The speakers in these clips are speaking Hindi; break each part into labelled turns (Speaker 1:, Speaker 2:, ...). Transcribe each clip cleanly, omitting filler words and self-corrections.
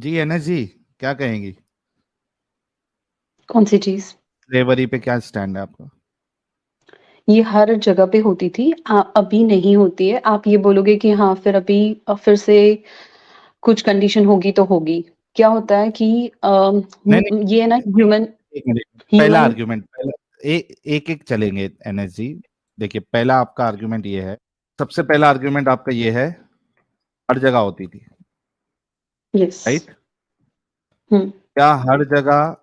Speaker 1: जी एनएस जी, क्या कहेंगी?
Speaker 2: कौन सी चीज?
Speaker 1: स्लेवरी पे क्या स्टैंड है आपका?
Speaker 2: ये हर जगह पे होती थी, अभी नहीं होती है। आप ये बोलोगे कि हाँ फिर अभी फिर से कुछ कंडीशन होगी तो होगी। क्या होता है कि
Speaker 1: नहीं नहीं,
Speaker 2: ये है ना ह्यूमन
Speaker 1: एक मिनट, पहला
Speaker 2: ह्यूमन
Speaker 1: आर्ग्यूमेंट, पहला एक एक चलेंगे एनएस जी। देखिए, पहला आपका आर्ग्यूमेंट ये है, सबसे पहला आर्ग्यूमेंट आपका ये है, हर जगह होती थी,
Speaker 2: यस।
Speaker 1: राइट?
Speaker 2: हम्म।
Speaker 1: क्या हर जगह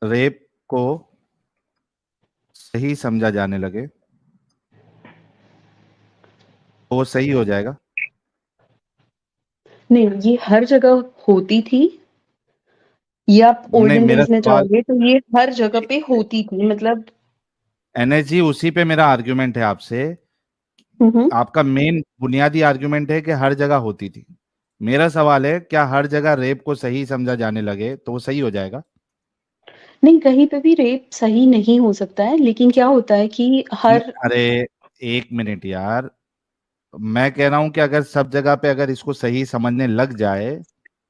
Speaker 1: रेप को सही समझा जाने लगे तो वो सही हो जाएगा?
Speaker 2: नहीं, ये हर जगह होती थी। ये आप
Speaker 1: नहीं,
Speaker 2: ओल्डन
Speaker 1: मेरा
Speaker 2: डेज में
Speaker 1: सवाल,
Speaker 2: जाओगे तो ये हर जगह पे होती थी, मतलब।
Speaker 1: एनएस जी उसी पे मेरा आर्ग्यूमेंट है आपसे।
Speaker 2: हम्म।
Speaker 1: आपका मेन बुनियादी आर्ग्यूमेंट है कि हर जगह होती थी। मेरा सवाल है, क्या हर जगह रेप को सही समझा जाने लगे तो वो सही हो जाएगा?
Speaker 2: नहीं, कहीं पे भी रेप सही नहीं हो सकता है, लेकिन क्या होता है कि हर
Speaker 1: अरे, एक मिनट यार, मैं कह रहा हूं कि अगर सब जगह पे अगर इसको सही समझने लग जाए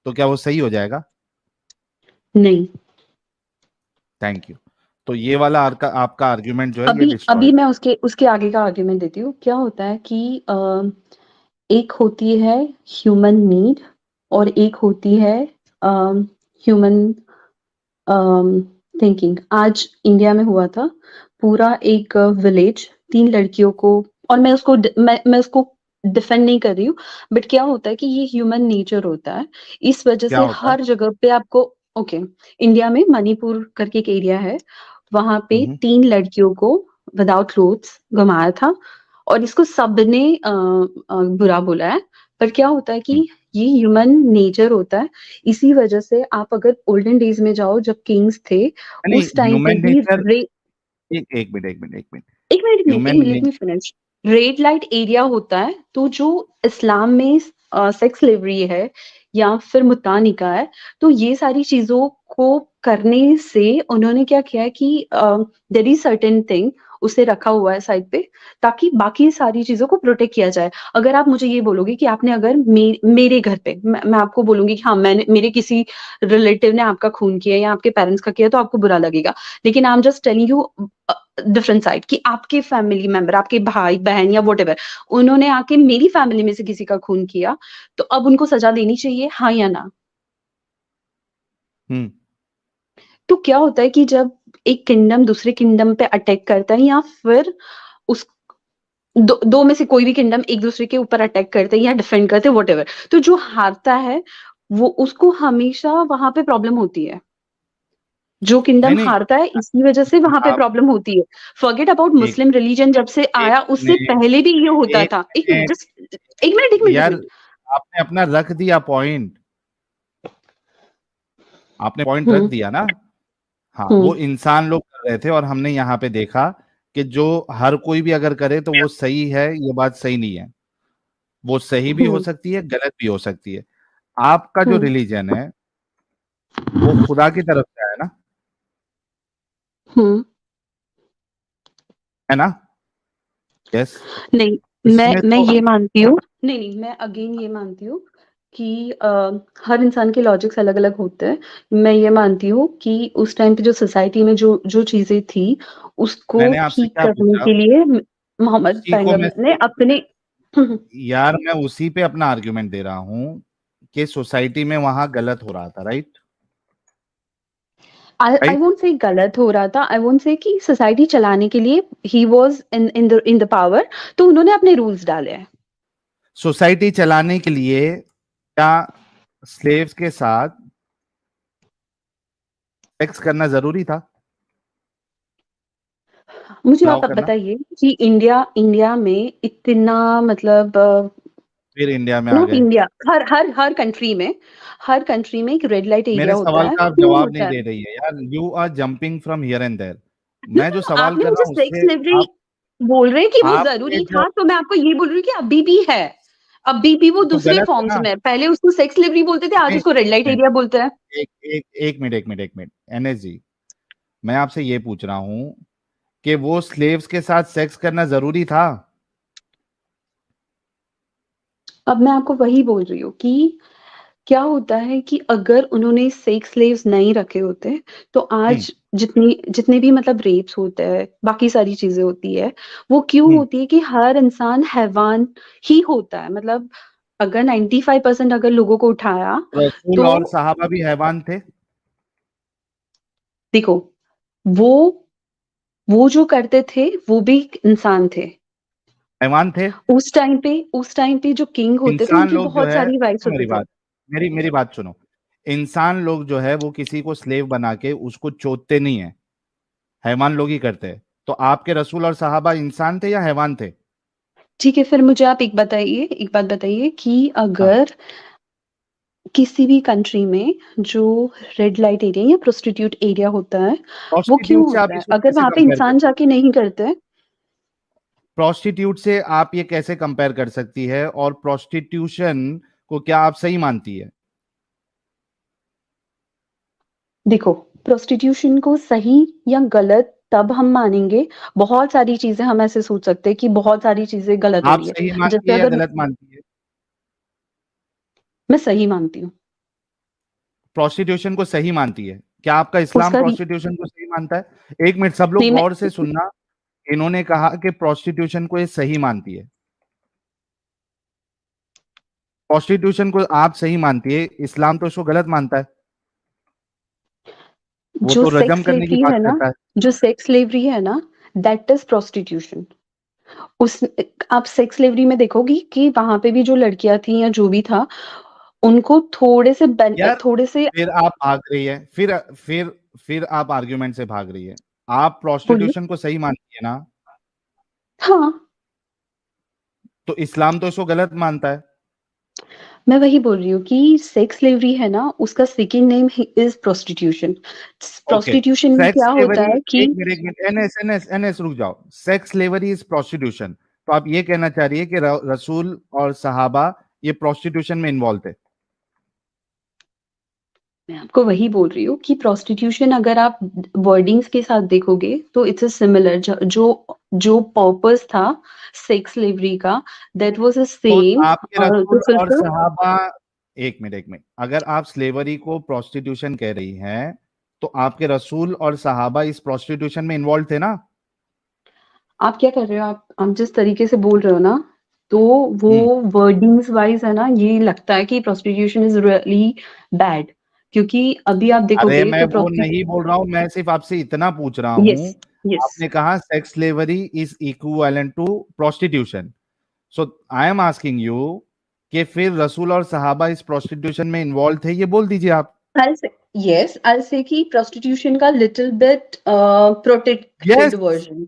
Speaker 1: तो क्या वो सही हो जाएगा?
Speaker 2: नहीं।
Speaker 1: Thank you. तो ये वाला आपका आर्ग्यूमेंट जो है ये
Speaker 2: अभी अभी
Speaker 1: डिस्ट्रॉयड।
Speaker 2: मैं उसके उसके आगे का आर्ग्यूमेंट देती हूँ। क्या होता है कि एक होती है ह्यूमन नीड और एक होती है ह्यूमन थिंकिंग। आज इंडिया में हुआ था, पूरा एक विलेज, 3 लड़कियों को, और मैं उसको डिफेंड नहीं कर रही हूँ, बट क्या होता है कि ये ह्यूमन नेचर होता है। इस वजह
Speaker 1: क्या
Speaker 2: से
Speaker 1: होता है?
Speaker 2: हर जगह पे आपको, ओके, इंडिया में मणिपुर करके एक एरिया है, वहां पे
Speaker 1: हम्म
Speaker 2: 3 लड़कियों को विदाउट क्लोथ्स घुमाया था, और इसको सबने बुरा बोला है। पर क्या होता है
Speaker 1: हम्म।
Speaker 2: कि ये ह्यूमन नेचर होता है। इसी वजह से आप अगर ओल्डन डेज में जाओ, जब किंग्स थे,
Speaker 1: नहीं,
Speaker 2: उस टाइम पे
Speaker 1: ह्यूमन
Speaker 2: भी
Speaker 1: नेचर, एक मिनट।
Speaker 2: एक मिनट में एक
Speaker 1: human
Speaker 2: minute late me finish. Red light area होता है, तो जो इस्लाम में सेक्स स्लेवरी है या फिर मुत्ता निकाह है, तो ये सारी चीजों को करने से उन्होंने क्या किया है कि देयर इज सर्टेन थिंग, उसे रखा हुआ है साइड पे, ताकि बाकी सारी चीजों को प्रोटेक्ट किया जाए। अगर आप मुझे ये बोलोगे कि आपने अगर मेरे घर पे, मैं आपको बोलूंगी कि हाँ मैंने, मेरे किसी रिलेटिव ने आपका खून किया या आपके पेरेंट्स का किया, तो आपको बुरा लगेगा। लेकिन I am just telling you different side, कि आपके फैमिली मेंबर, आपके भाई बहन या वट एवर, उन्होंने आके मेरी फैमिली में से किसी का खून किया, तो अब उनको सजा देनी चाहिए, हाँ या ना?
Speaker 1: हम्म
Speaker 2: तो क्या होता है कि जब एक किंगडम दूसरे किंगडम पे अटैक करता है, या फिर उस दो में से कोई भी किंगडम एक दूसरे के ऊपर अटैक करते हैं या डिफेंड करते हैं, वट एवर, तो जो हारता है वो, उसको हमेशा वहां पे प्रॉब्लम होती है। जो
Speaker 1: नहीं
Speaker 2: किंगडम
Speaker 1: नहीं,
Speaker 2: हारता है, इसी वजह से वहां पे
Speaker 1: आप
Speaker 2: प्रॉब्लम होती है। फॉरगेट अबाउट
Speaker 1: एक
Speaker 2: मुस्लिम रिलीजन, जब से
Speaker 1: एक
Speaker 2: आया उससे
Speaker 1: मिनट,
Speaker 2: पहले भी ये होता
Speaker 1: एक
Speaker 2: था। एक मिनट,
Speaker 1: मिनट
Speaker 2: जस्ट एक मिनट, एक मिनट, एक
Speaker 1: यार,
Speaker 2: मिनट।
Speaker 1: आपने अपना रख दिया पॉइंट, आपने पॉइंट रख
Speaker 2: हम्म।
Speaker 1: दिया ना। हाँ,
Speaker 2: हम्म।
Speaker 1: वो इंसान लोग कर रहे थे और हमने यहाँ पे देखा कि जो हर कोई भी अगर करे तो वो सही है, ये बात सही नहीं है। वो सही भी हो
Speaker 2: हम्म।
Speaker 1: सकती है, गलत भी हो सकती है। आपका जो
Speaker 2: हम्म।
Speaker 1: रिलीजन है वो खुदा की तरफ से है ना,
Speaker 2: हम्म।
Speaker 1: है ना? यस।
Speaker 2: नहीं, मैं
Speaker 1: इसमें
Speaker 2: मैं
Speaker 1: तो
Speaker 2: ये मानती हूँ, नहीं नहीं, मैं अगेन ये मानती हूँ कि हर इंसान के लॉजिक्स अलग अलग होते हैं। मैं ये मानती हूँ कि उस टाइम पे जो सोसाइटी में जो जो चीजें थी, उसको
Speaker 1: मैंने आपसे
Speaker 2: ठीक
Speaker 1: क्या
Speaker 2: करने
Speaker 1: पूछा?
Speaker 2: के लिए मोहम्मद
Speaker 1: उसी को मैं,
Speaker 2: पैगंबर ने अपने
Speaker 1: यार मैं उसी पे अपना आर्ग्यूमेंट दे रहा हूँ कि सोसाइटी में वहां गलत हो रहा था, right?
Speaker 2: I
Speaker 1: right.
Speaker 2: Won't say गलत हो रहा था, आई वोंट से कि सोसाइटी चलाने के लिए he was in the power, तो उन्होंने अपने रूल्स डाले हैं।
Speaker 1: सोसाइटी चलाने के लिए क्या स्लेव्स के साथ सेक्स करना जरूरी था?
Speaker 2: मुझे
Speaker 1: अलाउ
Speaker 2: आप अब
Speaker 1: करना?
Speaker 2: बताइए कि इंडिया इंडिया में इतना, मतलब
Speaker 1: फिर इंडिया में आ
Speaker 2: नॉट
Speaker 1: गए।
Speaker 2: इंडिया, हर कंट्री में एक रेड लाइट
Speaker 1: मेरे
Speaker 2: एरिया होता
Speaker 1: सवाल
Speaker 2: है,
Speaker 1: का आप
Speaker 2: क्यों
Speaker 1: जवाब नहीं
Speaker 2: होता है?
Speaker 1: दे रही है यार, you are jumping from here and there.
Speaker 2: No
Speaker 1: मैं
Speaker 2: नो
Speaker 1: जो
Speaker 2: नो,
Speaker 1: सवाल
Speaker 2: आपने
Speaker 1: कर रहा
Speaker 2: मुझे
Speaker 1: हूँ
Speaker 2: सेक्स
Speaker 1: उससे
Speaker 2: स्लेवरी
Speaker 1: आप,
Speaker 2: बोल रहे हैं कि वो
Speaker 1: आपने
Speaker 2: जरूरी
Speaker 1: जो,
Speaker 2: था, तो मैं आपको ये बोल रही हूँ कि अभी भी है। अभी भी वो
Speaker 1: तो
Speaker 2: दूसरे
Speaker 1: गलत है
Speaker 2: फॉर्म्स
Speaker 1: ना?
Speaker 2: में है। पहले उसको सेक्स स्लेवरी बोलते थे, आज
Speaker 1: नहीं,
Speaker 2: उसको रेड लाइट
Speaker 1: नहीं,
Speaker 2: एरिया बोलते हैं।
Speaker 1: एक एक एक मिनट एनएस जी, मैं आपसे ये पूछ रहा हूँ कि वो स्लेव्स के साथ सेक्स करना जरूरी था?
Speaker 2: अब मैं आपको वही बोल रही हूँ कि क्या होता है कि अगर उन्होंने सेक्स स्लेव्स नहीं रखे होते तो आज जितने भी मतलब रेप्स होते हैं, बाकी सारी चीजें होती है, वो क्यों होती है कि हर इंसान हैवान ही होता है। मतलब अगर 95% अगर लोगों को उठाया
Speaker 1: रसूल
Speaker 2: तो
Speaker 1: और सहाबा भी हैवान थे।
Speaker 2: देखो, वो वो जो करते थे वो भी इंसान थे।
Speaker 1: हैवान थे।
Speaker 2: उस टाइम पे जो किंग होते थे
Speaker 1: इंसान
Speaker 2: उनकी
Speaker 1: लोग जो
Speaker 2: बहुत
Speaker 1: है,
Speaker 2: सारी राइट्स
Speaker 1: सुनो
Speaker 2: होते
Speaker 1: मेरी
Speaker 2: थे।
Speaker 1: बात, मेरी बात सुनो। इंसान लोग जो है वो किसी को स्लेव बना के उसको चोदते नहीं है, हैवान लोग ही करते हैं। तो आपके रसूल और सहाबा इंसान थे या हैवान थे?
Speaker 2: ठीक है, फिर मुझे आप एक बात बताइए कि
Speaker 1: हाँ।
Speaker 2: अगर किसी भी कंट्री में जो रेड लाइट एरिया या प्रोस्टिट्यूट एरिया होता है, वो क्यों
Speaker 1: प्रोस्टिट्यूट से आप
Speaker 2: होता है?
Speaker 1: इसको
Speaker 2: अगर
Speaker 1: कैसे
Speaker 2: वहां पे
Speaker 1: कंपेयर
Speaker 2: इंसान
Speaker 1: कर,
Speaker 2: जाके नहीं करते।
Speaker 1: प्रोस्टिट्यूट से आप ये कैसे कंपेयर कर सकती है? और प्रोस्टिट्यूशन को क्या आप सही मानती है?
Speaker 2: देखो, प्रोस्टिट्यूशन को सही या गलत तब हम मानेंगे, बहुत सारी चीजें हम ऐसे सोच सकते हैं कि बहुत सारी चीजें गलत हो
Speaker 1: आप
Speaker 2: रही है।
Speaker 1: सही मानती
Speaker 2: जैसे
Speaker 1: है या
Speaker 2: अगर
Speaker 1: गलत मानती है?
Speaker 2: मैं सही मानती हूँ
Speaker 1: प्रोस्टिट्यूशन को सही मानती है? क्या आपका इस्लाम
Speaker 2: उसका
Speaker 1: प्रोस्टिट्यूशन को सही मानता है? एक मिनट, सब लोग
Speaker 2: नहीं मैं
Speaker 1: गौर से सुनना। इन्होंने कहा कि प्रोस्टिट्यूशन को ये सही मानती है। प्रोस्टिट्यूशन को आप सही मानती है, इस्लाम तो इसको गलत मानता है। वो
Speaker 2: जो
Speaker 1: तो रजम
Speaker 2: सेक्स
Speaker 1: करने की
Speaker 2: स्लेवरी
Speaker 1: बात
Speaker 2: है ना
Speaker 1: करता है।
Speaker 2: जो सेक्स स्लेवरी है ना, दैट इज प्रोस्टिट्यूशन। उस आप सेक्स स्लेवरी में देखोगी कि वहां पे भी जो लड़कियां थी या जो भी था, उनको
Speaker 1: यार,
Speaker 2: थोड़े से
Speaker 1: फिर आप भाग रही है, फिर आप आर्ग्यूमेंट से भाग रही है। आप
Speaker 2: बोलिए।
Speaker 1: प्रोस्टिट्यूशन को सही मानती है ना?
Speaker 2: हाँ,
Speaker 1: तो इस्लाम तो इसको गलत मानता है।
Speaker 2: मैं वही बोल रही हूँ कि सेक्स स्लेवरी है ना, उसका second name is prostitution.
Speaker 1: Okay.
Speaker 2: Prostitution में
Speaker 1: सेक्स
Speaker 2: क्या होता
Speaker 1: स्लेवरी,
Speaker 2: है कि
Speaker 1: एक मिनट, एनएस एनएस एनएस रुक जाओ। सेक्स स्लेवरी इज प्रोस्टिट्यूशन, तो आप ये कहना चाह रही है कि रसूल और सहाबा ये प्रोस्टिट्यूशन में इन्वॉल्व थे?
Speaker 2: मैं आपको वही बोल रही हूँ कि प्रोस्टिट्यूशन अगर आप वर्डिंग्स के साथ देखोगे तो इट्स अ सिमिलर, जो पर्पस था सेक्स स्लेवरी का, दैट वाज द
Speaker 1: तो
Speaker 2: सेम
Speaker 1: आपके
Speaker 2: टू
Speaker 1: रसूल और
Speaker 2: फुलफिल।
Speaker 1: सहाबा, एक मिनट, अगर आप स्लेवरी को प्रोस्टिट्यूशन कह रही हैं, तो आपके रसूल और सहाबा इस प्रोस्टिट्यूशन में इन्वॉल्व थे ना?
Speaker 2: आप क्या कर रहे हो? आप जिस तरीके से बोल रहे हो ना, तो वो
Speaker 1: हम्म।
Speaker 2: वर्डिंग्स वाइज है ना, ये लगता है कि प्रोस्टिट्यूशन इज रियली बैड, क्योंकि अभी आप
Speaker 1: अरे
Speaker 2: देखोगे
Speaker 1: मैं
Speaker 2: तो
Speaker 1: वो नहीं बोल रहा हूँ, मैं सिर्फ आपसे इतना पूछ रहा हूँ।
Speaker 2: Yes, yes.
Speaker 1: आपने कहा sex slavery is equivalent to prostitution, so I am asking you कि फिर रसूल और सहाबा इस प्रोस्टिट्यूशन में इन्वॉल्व थे, ये बोल दीजिए आप।
Speaker 2: I'll say कि प्रोस्टिट्यूशन का little bit protected
Speaker 1: yes,
Speaker 2: version.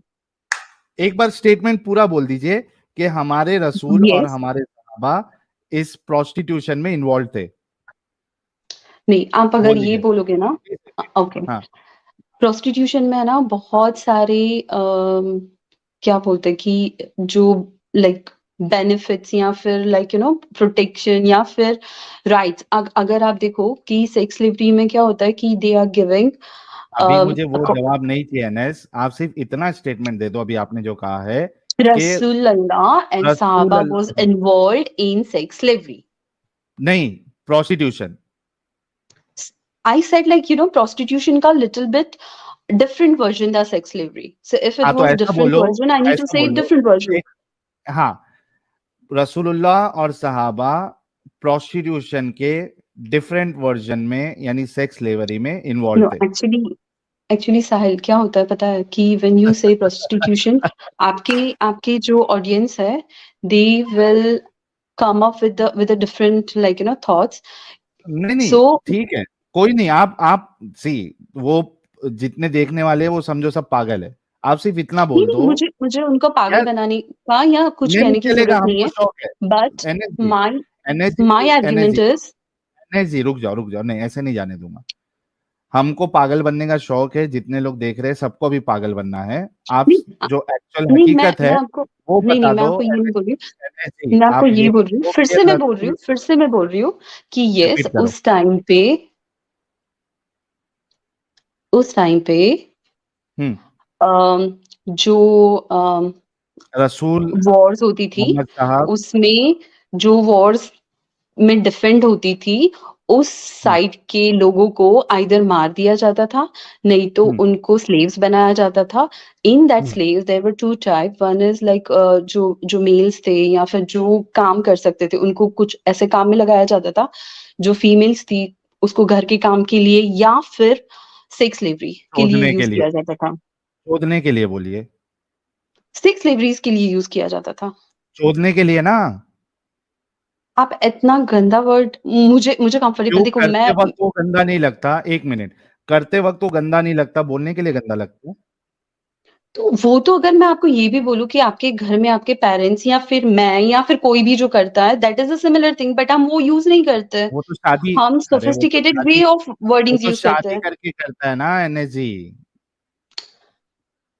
Speaker 1: एक बार स्टेटमेंट पूरा बोल दीजिए कि हमारे रसूल और
Speaker 2: यस।
Speaker 1: हमारे सहाबा इस प्रोस्टिट्यूशन में इन्वॉल्व थे।
Speaker 2: नहीं, आप अगर
Speaker 1: बोल
Speaker 2: ये
Speaker 1: दीजिए।
Speaker 2: बोलोगे ना, ओके,
Speaker 1: हाँ।
Speaker 2: प्रोस्टिट्यूशन में है ना बहुत सारे क्या बोलते हैं कि जो लाइक बेनिफिट्स या फिर लाइक प्रोटेक्शन या फिर राइट्स, अगर आप देखो कि सेक्स स्लेवरी में क्या होता है कि दे आर गिविंग
Speaker 1: अभी मुझे वो जवाब नहीं चाहिए एनएस, आप सिर्फ इतना स्टेटमेंट दे दो अभी आपने जो कहा है कि
Speaker 2: Rasulullah and
Speaker 1: रसूल
Speaker 2: Sahaba was involved in sex slavery.
Speaker 1: नहीं, prostitution.
Speaker 2: I said like prostitution का little bit different version than sex slavery. So if it
Speaker 1: हाँ, तो
Speaker 2: was different version, I need to
Speaker 1: ऐसा
Speaker 2: say
Speaker 1: बोलो
Speaker 2: different version.
Speaker 1: एक, हाँ, रसूलुल्लाह और सहाबा प्रोस्टिट्यूशन के डिफरेंट वर्जन में यानी सेक्स स्लेवरी में इन्वॉल्व
Speaker 2: No,
Speaker 1: थे।
Speaker 2: actually साहिल क्या होता है पता है कि when you say prostitution, आपके आपके जो audience है, they will come up with a different like thoughts.
Speaker 1: नहीं नहीं,
Speaker 2: So
Speaker 1: ठीक है, कोई नहीं, आप सी, वो जितने देखने वाले हैं वो समझो सब पागल है। आप सिर्फ इतना
Speaker 2: नहीं
Speaker 1: बोल
Speaker 2: नहीं,
Speaker 1: दो।
Speaker 2: मुझे मुझे उनको पागल
Speaker 1: यार,
Speaker 2: बनाने का या कुछ
Speaker 1: नहीं
Speaker 2: कहने की
Speaker 1: चलेगा,
Speaker 2: जरूरत नहीं
Speaker 1: हमको
Speaker 2: है,
Speaker 1: शौक है।
Speaker 2: But
Speaker 1: NSG,
Speaker 2: my my
Speaker 1: NSG,
Speaker 2: argument
Speaker 1: NSG,
Speaker 2: is
Speaker 1: NSG, रुक जाओ, नहीं ऐसे नहीं जाने दूंगा। हमको पागल बनने का शौक है, जितने लोग देख रहे हैं सबको भी पागल बनना है। आप
Speaker 2: नहीं
Speaker 1: जो एक्चुअल
Speaker 2: नहीं
Speaker 1: हकीकत है
Speaker 2: मैं आपको
Speaker 1: वो
Speaker 2: नहीं नहीं
Speaker 1: बता
Speaker 2: मैं
Speaker 1: दो।
Speaker 2: आपको ये नहीं बोल रही
Speaker 1: एनएसजी,
Speaker 2: हूँ, मैं आपको
Speaker 1: आप ये
Speaker 2: ये बोल रही हूँ,
Speaker 1: बोलो
Speaker 2: फिर
Speaker 1: कि
Speaker 2: से मैं बोल रही
Speaker 1: रसूल,
Speaker 2: हूँ, फिर से मैं बोल रही हूँ कि यस,
Speaker 1: रिपीट करो।
Speaker 2: उस टाइम पे
Speaker 1: हम्म।
Speaker 2: जो
Speaker 1: रसूल
Speaker 2: वॉर्स होती थी,
Speaker 1: मोहम्मद साहब।
Speaker 2: उसमें जो वॉर्स में डिफेंड होती थी, उस साइड के लोगों को आइदर मार दिया जाता था, नहीं तो उनको स्लेव्स बनाया जाता था। In that slaves there were two type, one is like जो जो मेल्स थे या फिर जो काम कर सकते थे उनको कुछ ऐसे काम में लगाया जाता था, जो फीमेल्स थी उसको घर के काम के लिए या फिर सेक्स स्लेवरी के लिए
Speaker 1: शोधने के
Speaker 2: यूज
Speaker 1: लिए,
Speaker 2: किया जाता था।
Speaker 1: शोधने के लिए बोलिए,
Speaker 2: सेक्स स्लेवरीज के लिए यूज किया जाता था।
Speaker 1: शोधने के लिए ना।
Speaker 2: आप इतना गंदा वर्ड, मुझे मुझे कंफर्टेबल,
Speaker 1: क्यों
Speaker 2: देखो
Speaker 1: करते
Speaker 2: मैं,
Speaker 1: वक्त वो गंदा नहीं लगता? एक मिनट, करते वक्त वो गंदा नहीं लगता, बोलने के लिए गंदा लगता है।
Speaker 2: तो वो तो अगर मैं आपको ये भी बोलूँ कि आपके घर में आपके पेरेंट्स या फिर मैं या फिर कोई भी जो करता है, that is a similar thing, but हम वो यूज़ नहीं करते।
Speaker 1: वो तो शादी,
Speaker 2: हम
Speaker 1: अरे वो तो
Speaker 2: सोफिस्टिकेटेड वे
Speaker 1: शादी,
Speaker 2: ऑफ
Speaker 1: वो
Speaker 2: वर्डिंग्स
Speaker 1: तो
Speaker 2: यूज़ करते
Speaker 1: शादी
Speaker 2: हैं।
Speaker 1: करके करता है ना एनएस जी।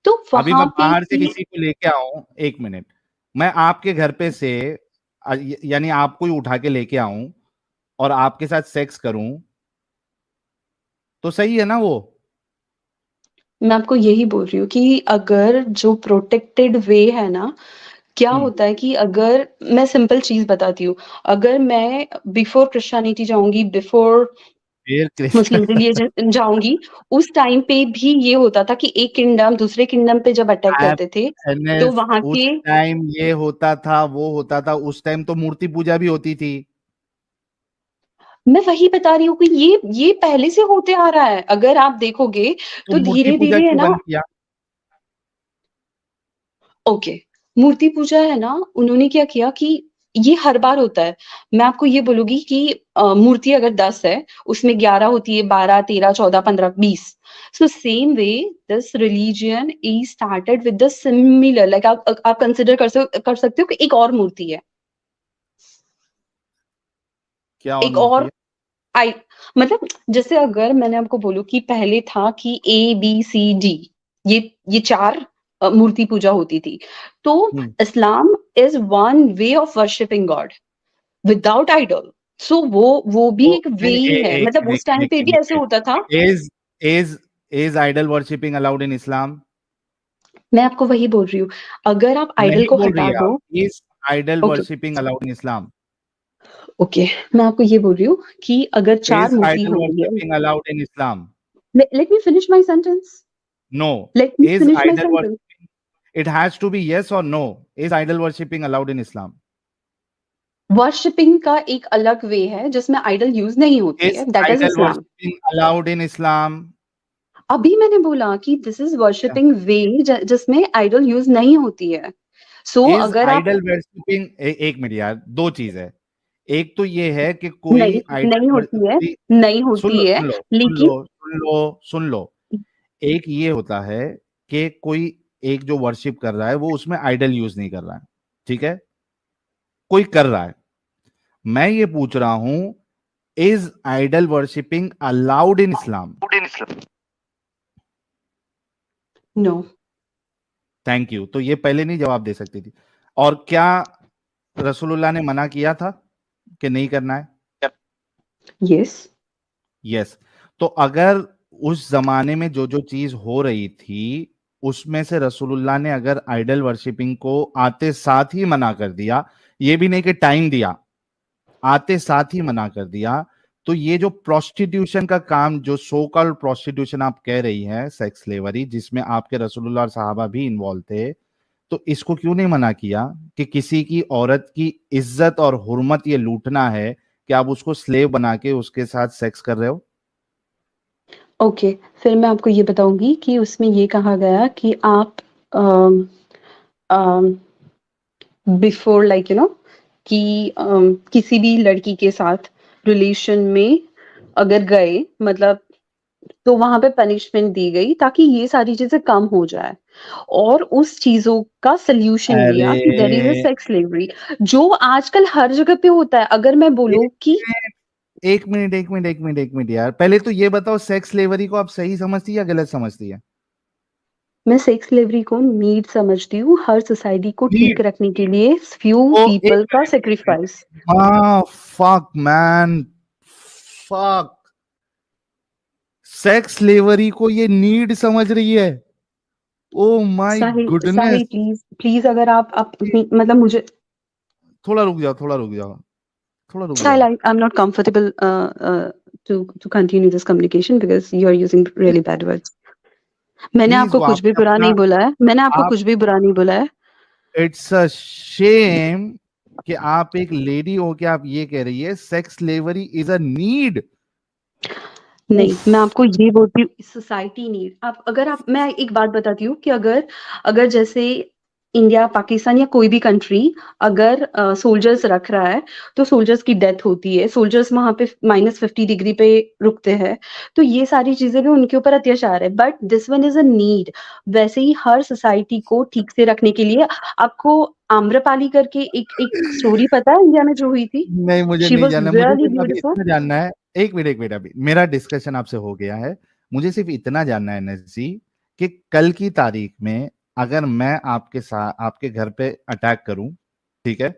Speaker 2: तो
Speaker 1: अभी मैं
Speaker 2: वहाँ पे
Speaker 1: बाहर से
Speaker 2: कि
Speaker 1: किसी को लेके आऊं, एक मिनट, मैं आपके घर पे से यानी आपको ही उठा के लेके आऊं और आपके साथ सेक्स करूं, तो सही है ना वो?
Speaker 2: मैं आपको यही बोल रही हूँ कि अगर जो प्रोटेक्टेड वे है ना, क्या
Speaker 1: हम्म।
Speaker 2: होता है कि अगर मैं सिंपल चीज़ बताती हूँ, अगर मैं बिफोर क्रिश्चियनिटी जाऊँगी, बिफोर
Speaker 1: फिर
Speaker 2: मुस्लिम रिलीजन जाऊँगी, उस टाइम पे भी ये होता था कि एक किंगडम दूसरे किंगडम पे जब अटैक
Speaker 1: आप
Speaker 2: करते थे, तो
Speaker 1: एनएस,
Speaker 2: वहाँ
Speaker 1: उस
Speaker 2: के,
Speaker 1: टाइम ये होता था, वो होता था, उस टाइम तो मूर्ति पूजा भी होती थी।
Speaker 2: मैं वही बता रही हूँ कि ये पहले से होते आ रहा है। अगर आप देखोगे
Speaker 1: तो
Speaker 2: तो
Speaker 1: मूर्ति पूजा
Speaker 2: धीरे-धीरे है
Speaker 1: क्यों
Speaker 2: ना,
Speaker 1: बंद किया?
Speaker 2: ओके, मूर्ति पूजा है ना, उन्होंने क्या किया कि ये हर बार होता है। मैं आपको ये बोलूँगी कि मूर्ति अगर 10 है, उसमें 11 होती है, 12, 13, 14, 15, 20। So same way this religion is started with the similar, like आप कंसीडर कर सकते हो कि एक और मूर्ति है।
Speaker 1: क्या और
Speaker 2: एक
Speaker 1: मूर्ति
Speaker 2: और
Speaker 1: है?
Speaker 2: आई मतलब जैसे अगर मैंने आपको बोलूँ कि पहले था कि ए, बी, सी, डी, ये 4 मूर्ति पूजा होती थी। तो
Speaker 1: hmm.
Speaker 2: Islam is one way of worshipping God without idol. So वो भी
Speaker 1: तो
Speaker 2: एक वे ही है।
Speaker 1: एक
Speaker 2: मतलब
Speaker 1: मिनट,
Speaker 2: उस टाइम
Speaker 1: एक
Speaker 2: पे भी
Speaker 1: मिनट,
Speaker 2: ऐसे
Speaker 1: एक
Speaker 2: होता था।
Speaker 1: Minute, is is is idol worshipping allowed in Islam?
Speaker 2: मैं आपको वही बोल रही हूँ, अगर आप आइडल
Speaker 1: नहीं
Speaker 2: को
Speaker 1: बोल रही
Speaker 2: हटा
Speaker 1: है आप,
Speaker 2: दो,
Speaker 1: is idol
Speaker 2: okay,
Speaker 1: worshipping allowed in Islam?
Speaker 2: Okay, मैं आपको ये बोल रही हूँ कि अगर 4
Speaker 1: इज
Speaker 2: मूर्ति
Speaker 1: आइडल
Speaker 2: हो रही है,
Speaker 1: worshipping allowed in Islam?
Speaker 2: Let me finish my sentence,
Speaker 1: no.
Speaker 2: Let me
Speaker 1: is
Speaker 2: finish my
Speaker 1: idol
Speaker 2: sentence.
Speaker 1: Worshipping, it has to be yes और no, is idol worshipping allowed in Islam?
Speaker 2: Worshipping का एक अलग वे है जिसमें आइडल यूज नहीं होती
Speaker 1: इज
Speaker 2: है, that is
Speaker 1: idol
Speaker 2: Islam.
Speaker 1: Worshipping allowed in Islam?
Speaker 2: अभी मैंने बोला कि दिस इज वर्शिपिंग वे जिसमें आइडल यूज नहीं होती है। सो
Speaker 1: इज
Speaker 2: अगर आप,
Speaker 1: आइडल वर्शिपिंग, एक मिनट यार, दो चीज है। एक तो ये है कि
Speaker 2: नहीं
Speaker 1: कोई
Speaker 2: नहीं
Speaker 1: आइडल,
Speaker 2: होती है, नहीं
Speaker 1: सुन
Speaker 2: होती
Speaker 1: लो,
Speaker 2: है,
Speaker 1: सुन लो, सुन
Speaker 2: लेकिन
Speaker 1: लो, सुन लो, सुन लो। एक ये होता है कि कोई एक जो वर्शिप कर रहा है वो उसमें आइडल यूज नहीं कर रहा है, ठीक है, कोई कर रहा है। मैं ये पूछ रहा हूं, is idol worshipping allowed in Islam?
Speaker 2: No.
Speaker 1: Thank you. तो ये पहले नहीं जवाब दे सकती थी? और क्या रसूलुल्लाह ने मना किया था कि नहीं करना है?
Speaker 2: यस।
Speaker 1: यस। तो अगर उस जमाने में जो जो चीज हो रही थी उसमें से रसूलुल्लाह ने अगर आइडल वर्शिपिंग को आते साथ ही मना कर दिया, ये भी नहीं कि टाइम दिया, आते साथ ही मना कर दिया, तो ये जो प्रोस्टिट्यूशन का काम, जो सो कॉल्ड प्रोस्टिट्यूशन आप कह रही हैं, सेक्स स्लेवरी, जिसमें आपके रसूलुल्लाह और सहाबा भी इन्वॉल्व थे, तो इसको क्यों नहीं मना किया कि किसी की औरत की इज्जत और हुर्मत ये लूटना है कि आप उसको स्लेव बना के उसके साथ सेक्स कर रहे हो?
Speaker 2: ओके, फिर मैं आपको ये बताऊंगी कि उसमें ये कहा गया कि आप बिफोर लाइक यू नो कि किसी भी लड़की के साथ रिलेशन में अगर गए, मतलब तो वहां पे पनिशमेंट दी गई ताकि ये सारी चीजें कम हो जाए, और उस चीजों का सल्यूशन
Speaker 1: अरे
Speaker 2: दिया कि there is a sex slavery जो आजकल हर जगह पे होता है। अगर मैं बोलूं
Speaker 1: एक
Speaker 2: कि
Speaker 1: मिनट, एक मिनट, एक मिनट, एक मिनट, एक मिनट यार, पहले तो ये बताओ, सेक्स स्लेवरी को आप सही समझती है या गलत समझती है?
Speaker 2: मैं सेक्स स्लेवरी को नीड समझती हूँ, हर सोसाइटी को ठीक
Speaker 1: नीड?
Speaker 2: रखने के लिए फ्यू
Speaker 1: तो एक
Speaker 2: पीपल का
Speaker 1: मिनट, एक मिनट,
Speaker 2: सेक्रीफाइस।
Speaker 1: हाँ, fuck man, fuck, sex slavery को ये नीड समझ रही है? Oh my
Speaker 2: Sahil
Speaker 1: goodness.
Speaker 2: Sahil please please, अगर आप मतलब मुझे,
Speaker 1: थोड़ा रुक जाओ, थोड़ा रुक जाओ। थोड़ा रुक
Speaker 2: Sahil,
Speaker 1: जाओ
Speaker 2: I'm not comfortable to continue this communication because you are using really bad words. मैंने
Speaker 1: प्लीज।
Speaker 2: आपको
Speaker 1: वो
Speaker 2: कुछ भी
Speaker 1: आपने
Speaker 2: बुरा
Speaker 1: अपना
Speaker 2: नहीं बोला है, मैंने आपको
Speaker 1: आप
Speaker 2: कुछ भी बुरा नहीं बोला है।
Speaker 1: इट्स अ शेम कि आप एक लेडी हो के आप ये कह रही है sex slavery is a need.
Speaker 2: नहीं,
Speaker 1: उफ।
Speaker 2: मैं आपको ये बोलती हूँ सोसाइटी नीड। आप मैं एक बात बताती हूँ कि अगर अगर जैसे इंडिया, पाकिस्तान या कोई भी कंट्री अगर सोल्जर्स रख रहा है तो सोल्जर्स की डेथ होती है, सोल्जर्स वहां पे -50 डिग्री पे रुकते हैं, तो ये सारी चीजें भी उनके ऊपर अत्याचार है, but this one is a need. वैसे ही हर सोसाइटी को ठीक से रखने के लिए आपको आम्रपाली करके एक एक स्टोरी पता है इंडिया में जो हुई थी?
Speaker 1: नहीं, मुझे
Speaker 2: शी
Speaker 1: नहीं
Speaker 2: वॉज
Speaker 1: जानना, मुझे
Speaker 2: रियली
Speaker 1: सिर्फ अभी
Speaker 2: ब्यूटिफुल।
Speaker 1: इतना जानना है। एक मिनट अभी मेरा डिस्कशन आपसे हो गया है। मुझे सिर्फ इतना जानना है नजी कि कल की तारीख में अगर मैं आपके साथ आपके घर पे अटैक करूं, ठीक है,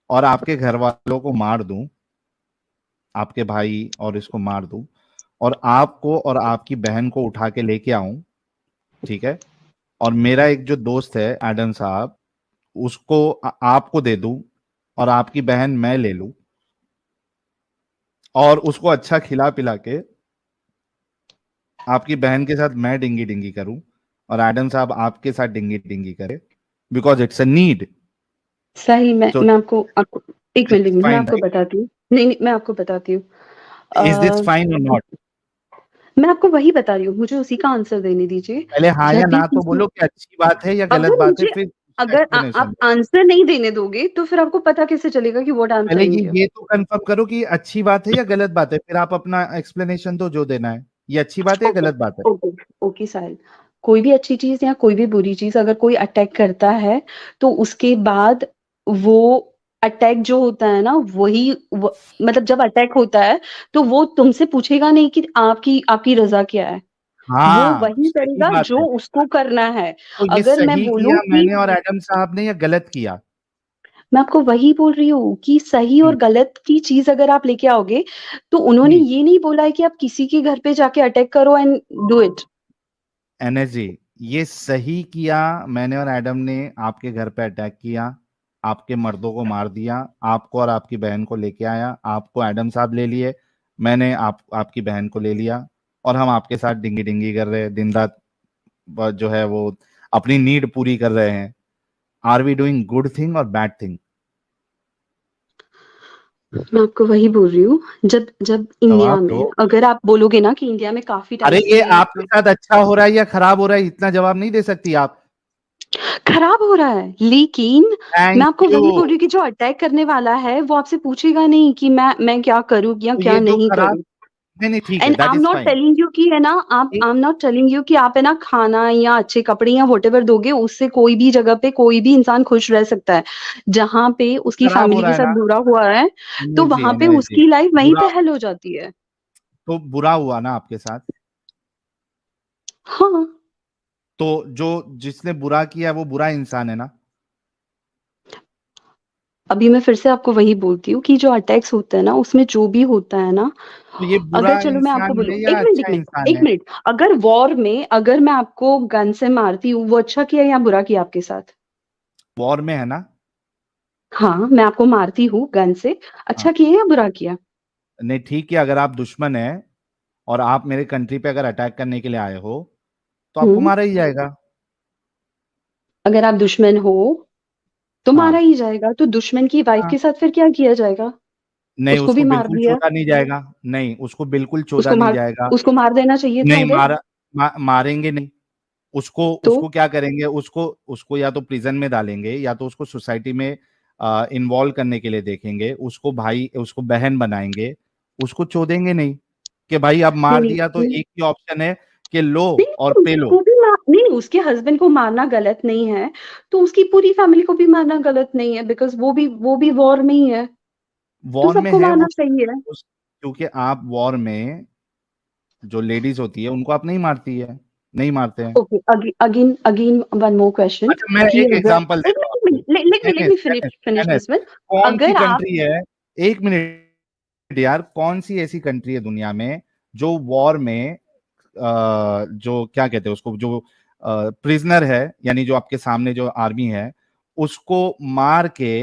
Speaker 1: और आपके घर वालों को मार दूं, आपके भाई और इसको मार दूं, और आपको और आपकी बहन को उठा के लेके आऊं, ठीक है, और मेरा एक जो दोस्त है एडम साहब, उसको आपको दे दूं, और आपकी बहन मैं ले लूं, और उसको अच्छा खिला पिला के आपकी बहन के साथ मैं डिंगी डिंगी करूं, और एडम साहब आपके साथ डिंगी डिंगी करे, बिकॉज इट्स अ नीड।
Speaker 2: साहिल,
Speaker 1: सो
Speaker 2: मैं आपको आपको एक
Speaker 1: दिस
Speaker 2: मिनट, मैं
Speaker 1: फाइन,
Speaker 2: आपको
Speaker 1: राइट?
Speaker 2: बताती हूँ। नहीं नहीं, मैं आपको बताती हूँ।
Speaker 1: इज दिस
Speaker 2: अ,
Speaker 1: फाइन और नॉट?
Speaker 2: मैं आपको वही बता रही हूँ, मुझे उसी का आंसर देने दीजिए।
Speaker 1: पहले हाँ या
Speaker 2: जब भी
Speaker 1: ना तो
Speaker 2: किसी
Speaker 1: बोलो कि अच्छी बात है या गलत
Speaker 2: अगर
Speaker 1: बात है,
Speaker 2: मुझे
Speaker 1: फिर
Speaker 2: अगर
Speaker 1: एक्सप्लेनेशन
Speaker 2: आप
Speaker 1: दो।
Speaker 2: आंसर नहीं देने दोगे तो फिर आपको पता कैसे चलेगा कि व्हाट आई एम
Speaker 1: पहले
Speaker 2: सेइंग यू?
Speaker 1: ये तो कंफर्म करो कि ये अच्छी बात है या गलत बात है, फिर आप अपना एक्सप्लेनेशन दो जो देना है। ये अच्छी बात है या
Speaker 2: ओके,
Speaker 1: गलत बात है?
Speaker 2: ओके, ओके साहिल। कोई भी अच्छी चीज या कोई भी बुरी चीज अगर कोई अटैक करता है तो उसके बाद वो अटैक जो होता है ना मतलब जब अटैक होता है तो वो तुमसे पूछेगा नहीं कि आपकी आपकी रजा क्या है। वो
Speaker 1: हाँ,
Speaker 2: वही
Speaker 1: सही
Speaker 2: करेगा
Speaker 1: बात
Speaker 2: जो
Speaker 1: है।
Speaker 2: उसको करना है।
Speaker 1: तो ये
Speaker 2: अगर मैं
Speaker 1: सही
Speaker 2: बोलूं
Speaker 1: किया
Speaker 2: कि
Speaker 1: मैंने और एडम साहब ने या गलत किया?
Speaker 2: मैं आपको वही बोल रही हूँ कि सही और
Speaker 1: हम्म,
Speaker 2: गलत की चीज अगर आप लेके आओगे तो उन्होंने
Speaker 1: हम्म।
Speaker 2: ये नहीं बोला है कि आप किसी के घर पे जाके अटैक करो एंड डू इट।
Speaker 1: एनर्जी, ये सही किया मैंने और एडम ने, आपके घर पे अटैक किया, आपके मर्दों को मार दिया, आपको और आपकी बहन को लेके आया, आपको एडम साहब ले लिए, मैंने आपकी बहन को ले लिया, और हम आपके साथ डिंगी डिंगी कर रहे हैं दिन रात, जो है वो अपनी नीड पूरी कर रहे हैं। Are we doing good thing और बैड थिंग?
Speaker 2: मैं आपको वही बोल रही हूँ। जब जब इंडिया
Speaker 1: जवाब दो।
Speaker 2: में अगर आप बोलोगे ना कि इंडिया में काफी टाइम
Speaker 1: अरे ये
Speaker 2: से
Speaker 1: आपके साथ अच्छा हो रहा है या खराब हो रहा है, इतना जवाब नहीं दे सकती आप?
Speaker 2: खराब हो रहा है, लेकिन मैं
Speaker 1: थैंक
Speaker 2: आपको
Speaker 1: यू।
Speaker 2: वही बोल रही हूँ कि जो अटैक करने वाला है वो आपसे पूछेगा नहीं कि मैं क्या करूँ या
Speaker 1: तो
Speaker 2: क्या
Speaker 1: ये जो
Speaker 2: नहीं
Speaker 1: खराब,
Speaker 2: करूँ।
Speaker 1: नहीं नहीं ठीक है,
Speaker 2: and
Speaker 1: that
Speaker 2: I am
Speaker 1: is
Speaker 2: not
Speaker 1: fine.
Speaker 2: Telling you कि है ना, आप I am not telling you कि आप है ना खाना या अच्छे कपड़े या वॉटेवर दोगे उससे कोई भी जगह पे कोई भी इंसान खुश रह सकता है। जहां पे
Speaker 1: तो
Speaker 2: उसकी
Speaker 1: खराब हो
Speaker 2: फैमिली
Speaker 1: रहा
Speaker 2: के
Speaker 1: है
Speaker 2: साथ
Speaker 1: ना?
Speaker 2: बुरा हुआ है तो
Speaker 1: एनर्जी
Speaker 2: वहां पे
Speaker 1: एनर्जी
Speaker 2: उसकी लाइफ वहीं
Speaker 1: बुरा,
Speaker 2: पे हल हो जाती है।
Speaker 1: तो बुरा हुआ ना आपके साथ?
Speaker 2: हाँ।
Speaker 1: तो जो जिसने बुरा किया वो बुरा इंसान है ना?
Speaker 2: अभी मैं फिर से आपको वही बोलती हूँ कि जो अटैक्स होता है ना उसमें जो भी होता है ना,
Speaker 1: तो ये
Speaker 2: अगर
Speaker 1: बुरा
Speaker 2: चलो मैं आपको
Speaker 1: इंसान
Speaker 2: बोलूं,
Speaker 1: है या अच्छा इंसान
Speaker 2: एक
Speaker 1: है?
Speaker 2: मिनट, अगर वॉर में अगर मैं आपको गन से मारती हूँ वो अच्छा किया या बुरा किया आपके साथ?
Speaker 1: वॉर में है ना?
Speaker 2: हाँ, मैं आपको मारती हूँ गन से,
Speaker 1: हाँ।
Speaker 2: अच्छा किया या बुरा किया?
Speaker 1: नहीं ठीक है, अगर आप दुश्मन है और आप मेरे कंट्री पे अगर अटैक करने के लिए आए हो तो आपको
Speaker 2: हम्म।
Speaker 1: मारा ही जाएगा।
Speaker 2: अगर आप दुश्मन हो तो मारा
Speaker 1: हाँ।
Speaker 2: ही जाएगा, तो दुश्मन की वाइफ
Speaker 1: हाँ।
Speaker 2: के साथ फिर क्या किया जाएगा?
Speaker 1: नहीं,
Speaker 2: उसको
Speaker 1: उसको
Speaker 2: भी मार
Speaker 1: बिल्कुल
Speaker 2: दिया।
Speaker 1: छोड़ा नहीं जाएगा। नहीं, उसको बिल्कुल छोड़ा
Speaker 2: उसको
Speaker 1: नहीं
Speaker 2: मार
Speaker 1: जाएगा।
Speaker 2: उसको मार देना चाहिए था
Speaker 1: नहीं
Speaker 2: उधर।
Speaker 1: मारेंगे नहीं। उसको
Speaker 2: तो
Speaker 1: उसको क्या करेंगे, उसको उसको या तो प्रिजन में डालेंगे या तो उसको सोसाइटी में इन्वॉल्व करने के लिए देखेंगे, उसको भाई उसको बहन बनाएंगे, उसको चोदेंगे नहीं कि भाई अब
Speaker 2: नहीं
Speaker 1: मार
Speaker 2: नहीं
Speaker 1: दिया तो
Speaker 2: नहीं
Speaker 1: एक ही ऑप्शन है कि लो
Speaker 2: नहीं,
Speaker 1: और पे लो।
Speaker 2: उसको भी नहीं, उसके हस्बैंड को मारना गलत नहीं है, तो उसकी पूरी फैमिली को भी मारना गलत नहीं है, बिकॉज वो भी वॉर में ही है, तो
Speaker 1: वॉर में
Speaker 2: सबको
Speaker 1: है
Speaker 2: मारना सही है।
Speaker 1: क्योंकि आप वॉर में जो लेडीज होती है उनको आप नहीं मारती है, नहीं मारते हैं।
Speaker 2: Okay, again again one more question
Speaker 1: अच्छा, मैं
Speaker 2: कि
Speaker 1: एक
Speaker 2: अगर
Speaker 1: एग्जांपल
Speaker 2: एक
Speaker 1: देता हूँ आपको।
Speaker 2: लेट
Speaker 1: एनएस
Speaker 2: मी फिनिश
Speaker 1: एनएस
Speaker 2: फिनिश
Speaker 1: एनएस
Speaker 2: दिस वन।
Speaker 1: कौन सी
Speaker 2: अगर आप
Speaker 1: कंट्री है, एक मिनट यार, कौन सी ऐसी कंट्री है दुनिया में जो वॉर में जो क्या कहते हैं उसको, जो प्रिजनर है, यानी जो आपके सामने जो आर्मी है, उसको मार के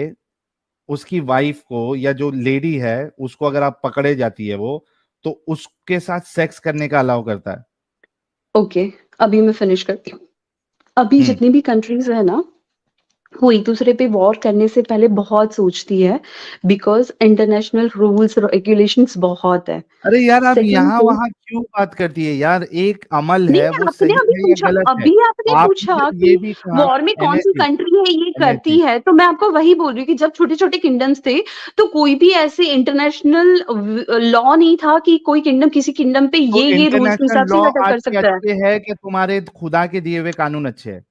Speaker 1: उसकी वाइफ को या जो लेडी है उसको अगर आप पकड़े जाती है वो, तो उसके साथ सेक्स करने का अलाउ करता है।
Speaker 2: ओके, अभी मैं फिनिश करती हूँ। अभी
Speaker 1: हम्म।
Speaker 2: जितनी भी कंट्रीज है ना, वो एक दूसरे पे वॉर करने से पहले बहुत सोचती है, बिकॉज इंटरनेशनल रूल्स रेगुलेशंस बहुत है।
Speaker 1: अरे यार, आप
Speaker 2: सेकंड
Speaker 1: यहाँ
Speaker 2: थिंग,
Speaker 1: वहां क्यों बात करती है यार? एक अमल
Speaker 2: नहीं
Speaker 1: है, वो
Speaker 2: आपने
Speaker 1: सही
Speaker 2: अभी
Speaker 1: है या
Speaker 2: पूछा,
Speaker 1: गलत है?
Speaker 2: अभी आपने
Speaker 1: आपने
Speaker 2: पूछा
Speaker 1: जब
Speaker 2: कि
Speaker 1: ये भी कहा,
Speaker 2: वॉर में कौन सी
Speaker 1: एनएसजी,
Speaker 2: कंट्री है ये करती
Speaker 1: एनएसजी,
Speaker 2: है, तो मैं आपको वही बोल रही हूँ कि जब छोटे छोटे किंगडम्स थे, तो कोई भी ऐसे इंटरनेशनल लॉ नहीं था कि कोई किंगडम किसी किंगडम पे
Speaker 1: तो
Speaker 2: ये रूल्स के
Speaker 1: इंटरनेशनल
Speaker 2: हिसाब से
Speaker 1: लॉ
Speaker 2: ही अटैक
Speaker 1: आज
Speaker 2: कर
Speaker 1: के
Speaker 2: सकता है।
Speaker 1: अच्छे है कि तुम्हारे खुदा के दिए हुए कानून अच्छे है?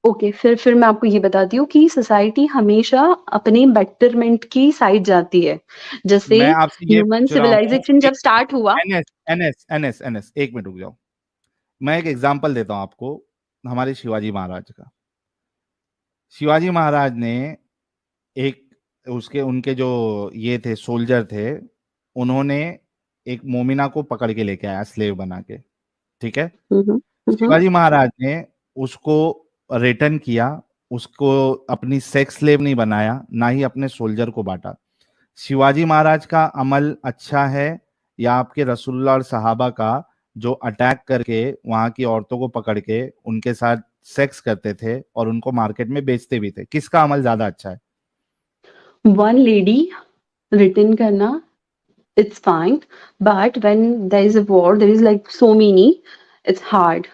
Speaker 2: ओके, फिर मैं आपको ये बताती हूँ कि सोसाइटी हमेशा अपने बेटरमेंट की साइड जाती है। जैसे
Speaker 1: मैं आपसे ये
Speaker 2: ह्यूमन
Speaker 1: पूछ रहा हूँ,
Speaker 2: सिविलाइजेशन जब
Speaker 1: एक
Speaker 2: स्टार्ट हुआ।
Speaker 1: एनएस एनएस एनएस एनएस, एक मिनट रुक जाओ। मैं एक एग्जांपल देता हूँ आपको, हमारे शिवाजी महाराज का। शिवाजी महाराज ने एक, उसके उनके जो ये थे सोल्जर थे, उन्होंने एक मोमिना को पकड़ के लेके आया स्लेव बना के, ठीक है?
Speaker 2: हम्म, हम्म,
Speaker 1: शिवाजी महाराज ने उसको रिटर्न किया, उसको अपनी सेक्स स्लेव नहीं बनाया, ना ही अपने सोल्जर को बांटा। शिवाजी महाराज का अमल अच्छा है, या आपके रसूलुल्लाह और सहाबा का जो अटैक करके वहां की औरतों को पकड़ के उनके साथ सेक्स करते थे और उनको मार्केट में बेचते भी थे, किसका अमल ज्यादा अच्छा है?
Speaker 2: वन लेडी रिटर्न करना, it's fine, but when there is a war, there is like so many, it's hard.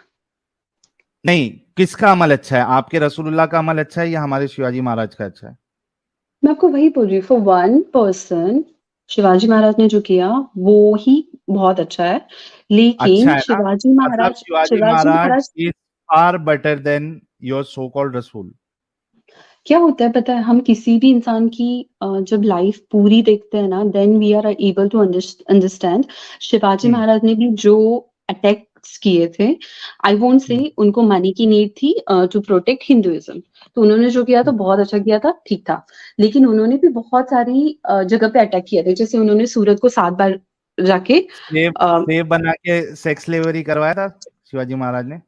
Speaker 1: नहीं, किसका अमल अच्छा है? आपके रसूलुल्लाह का अमल अच्छा है या हमारे शिवाजी महाराज का अच्छा है?
Speaker 2: मैं आपको वही बोल रही हूँ, for one person Shivaji Maharaj ने जो किया वो ही बहुत अच्छा है,
Speaker 1: अच्छा
Speaker 2: लेकिन
Speaker 1: है ना? मतलब Shivaji
Speaker 2: Shivaji
Speaker 1: Maharaj
Speaker 2: Maharaj
Speaker 1: is far better than your so called रसूल।
Speaker 2: क्या होता है पता है, हम किसी भी इंसान की जब लाइफ पूरी देखते हैं ना, then we are able to understand. Shivaji
Speaker 1: hmm.
Speaker 2: Maharaj ने भी जो अटैक्स किए थे, आई वोंट से
Speaker 1: हम्म।
Speaker 2: उनको मनी की नीड थी टू प्रोटेक्ट हिंदुइज्म, तो उन्होंने जो किया तो बहुत अच्छा किया था, ठीक था। लेकिन उन्होंने भी बहुत सारी जगह पे अटैक किए थे, जैसे उन्होंने सूरत को 7 बार जाके
Speaker 1: स्लेव स्लेव बना के सेक्स स्लेवरी करवाया था शिवाजी महाराज ने।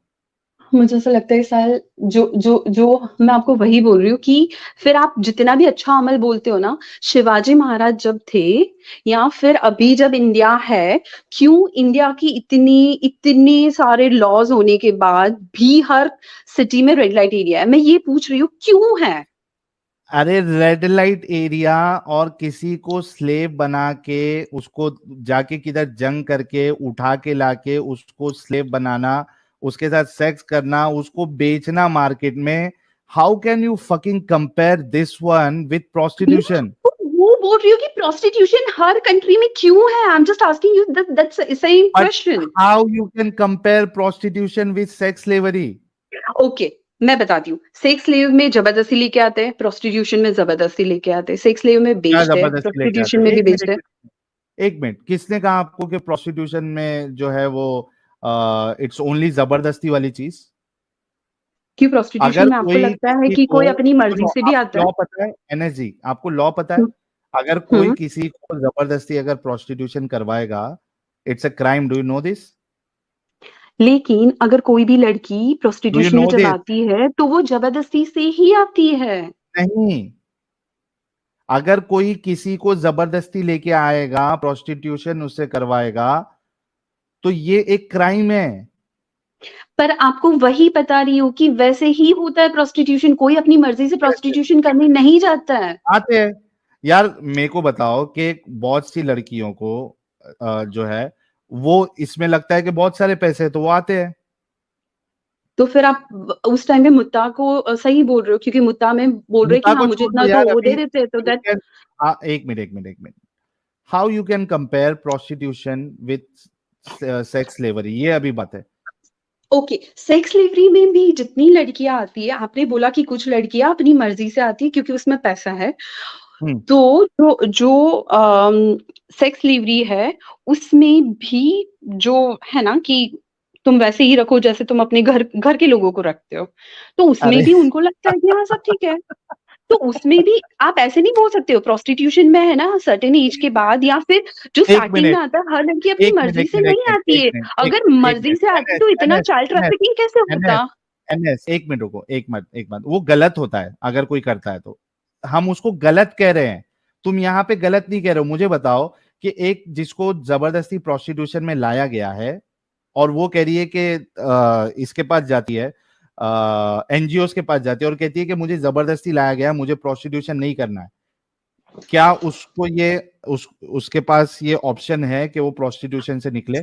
Speaker 2: मुझे ऐसा लगता है साल जो जो जो मैं आपको वही बोल रही हूँ कि फिर आप जितना भी अच्छा अमल बोलते हो ना, शिवाजी महाराज जब थे या फिर अभी जब इंडिया है, क्यों इंडिया की इतनी इतने सारे लॉज होने के बाद भी हर सिटी में रेड लाइट एरिया है? मैं ये पूछ रही हूँ क्यों है।
Speaker 1: अरे रेड लाइट एरिया और किसी को स्लेव बना के उसको जाके किधर जंग करके उठा के लाके उसको स्लेव बनाना, उसके साथ सेक्स करना, उसको बेचना मार्केट में, how can you fucking compare this one with
Speaker 2: मैं
Speaker 1: प्रोस्टिट्यूशन?
Speaker 2: वो बोल रही हूँ कि प्रोस्टिट्यूशन हर कंट्री में क्यों है, I am just asking you that's same
Speaker 1: but
Speaker 2: question.
Speaker 1: How you can compare prostitution with sex slavery?
Speaker 2: Okay, मैं बताती हूँ, सेक्स स्लेव में जबरदस्ती लेके आते हैं, प्रोस्टिट्यूशन में जबरदस्ती लेके आते हैं, सेक्स स्लेव में
Speaker 1: क्या
Speaker 2: बेचते हैं,
Speaker 1: जबरदस्ती लेके
Speaker 2: प्रोस्टिट्यूशन
Speaker 1: आते
Speaker 2: में
Speaker 1: हैं?
Speaker 2: भी
Speaker 1: एक
Speaker 2: बेचते
Speaker 1: मिनट,
Speaker 2: हैं।
Speaker 1: एक मिनट, किसने कहा आपको कि प्रोस्टिट्यूशन में जो है वो इट्स ओनली जबरदस्ती वाली चीज?
Speaker 2: कि प्रोस्टिट्यूशन
Speaker 1: अगर
Speaker 2: में आपको
Speaker 1: कोई
Speaker 2: लगता है
Speaker 1: किसी
Speaker 2: कि
Speaker 1: को,
Speaker 2: कोई अपनी मर्जी
Speaker 1: सुनो,
Speaker 2: से भी
Speaker 1: आपको
Speaker 2: आता है?
Speaker 1: लॉ पता है एनएसजी, आपको लॉ पता है?
Speaker 2: हम्म,
Speaker 1: अगर कोई
Speaker 2: हम्म।
Speaker 1: किसी को जबरदस्ती अगर प्रोस्टिट्यूशन करवाएगा, it's a crime, do you know this?
Speaker 2: लेकिन अगर कोई भी लड़की
Speaker 1: डू यू
Speaker 2: प्रोस्टिट्यूशन में
Speaker 1: नो
Speaker 2: जब
Speaker 1: दिस?
Speaker 2: आती है तो वो जबरदस्ती से ही आती है।
Speaker 1: नहीं, अगर कोई किसी को जबरदस्ती लेके आएगा, प्रोस्टिट्यूशन उससे करवाएगा, तो ये एक क्राइम है।
Speaker 2: पर आपको वही बता रही हूँ कि वैसे ही होता है प्रोस्टिट्यूशन, कोई अपनी मर्जी से
Speaker 1: कैसे?
Speaker 2: प्रोस्टिट्यूशन करने नहीं जाता है।
Speaker 1: आते हैं यार, मेरे को बताओ कि बहुत सी लड़कियों को जो है वो इसमें लगता है कि बहुत सारे पैसे हैं, तो वो आते हैं।
Speaker 2: तो फिर आप उस टाइम पे मुद्दा को सही बोल रहे हो, क्योंकि मुद्दा में बोल रहे हैं कि
Speaker 1: मुद्दा
Speaker 2: हाँ
Speaker 1: को
Speaker 2: मुझे
Speaker 1: छोड़
Speaker 2: इतना
Speaker 1: दो
Speaker 2: तो
Speaker 1: यार,
Speaker 2: वो
Speaker 1: अभी
Speaker 2: दे देते, तो
Speaker 1: यू
Speaker 2: दैट।
Speaker 1: कैन, हाँ, एक मिनट, एक मिनट, एक minute, how you can compare prostitution with sex slavery, ये अभी बात है।
Speaker 2: ओके, सेक्स स्लेवरी में भी जितनी लड़कियां आती है, आपने बोला कि कुछ लड़कियां अपनी मर्जी से आती है क्योंकि उसमें पैसा है,
Speaker 1: हम्म।
Speaker 2: तो जो जो सेक्स स्लेवरी है उसमें भी जो है ना कि तुम वैसे ही रखो जैसे तुम अपने घर घर के लोगों को रखते हो, तो उसमें
Speaker 1: अरे
Speaker 2: भी उनको लगता है कि हाँ सब ठीक है। तो उसमें भी आप ऐसे नहीं बोल सकते हो, प्रोस्टिट्यूशन में है ना सर्टेन एज के बाद या फिर जो
Speaker 1: एक
Speaker 2: स्टार्टिंग में
Speaker 1: मिनट,
Speaker 2: आता है, हर लड़की अपनी
Speaker 1: एक मिनट,
Speaker 2: मर्जी
Speaker 1: एक
Speaker 2: से
Speaker 1: मिनट, एक
Speaker 2: नहीं
Speaker 1: मिनट,
Speaker 2: आती
Speaker 1: एक
Speaker 2: है।
Speaker 1: मिनट,
Speaker 2: अगर
Speaker 1: एक
Speaker 2: मर्जी
Speaker 1: मिनट,
Speaker 2: से आती
Speaker 1: एनएस
Speaker 2: तो इतना
Speaker 1: एनएस
Speaker 2: चाइल्ड
Speaker 1: एनएस
Speaker 2: ट्रैफिकिंग कैसे
Speaker 1: एनएस
Speaker 2: होता?
Speaker 1: एनएस, एक मिनट रुको, एक मिनट, एक मिनट, वो गलत होता है अगर कोई करता है तो। हम उसको गलत कह रहे हैं, तुम यहाँ पे गलत नहीं कह रहे हो। मुझे बताओ कि एक जिसको जबरदस्ती प्रोस्टिट्यूशन में लाया गया है और वो कह रही है कि इसके पास जाती है, एनजीओ के पास जाती है और कहती है कि मुझे जबरदस्ती लाया गया, मुझे प्रोस्टिट्यूशन नहीं करना है, क्या उसको ये उसके पास ये ऑप्शन है कि वो प्रोस्टिट्यूशन से निकले?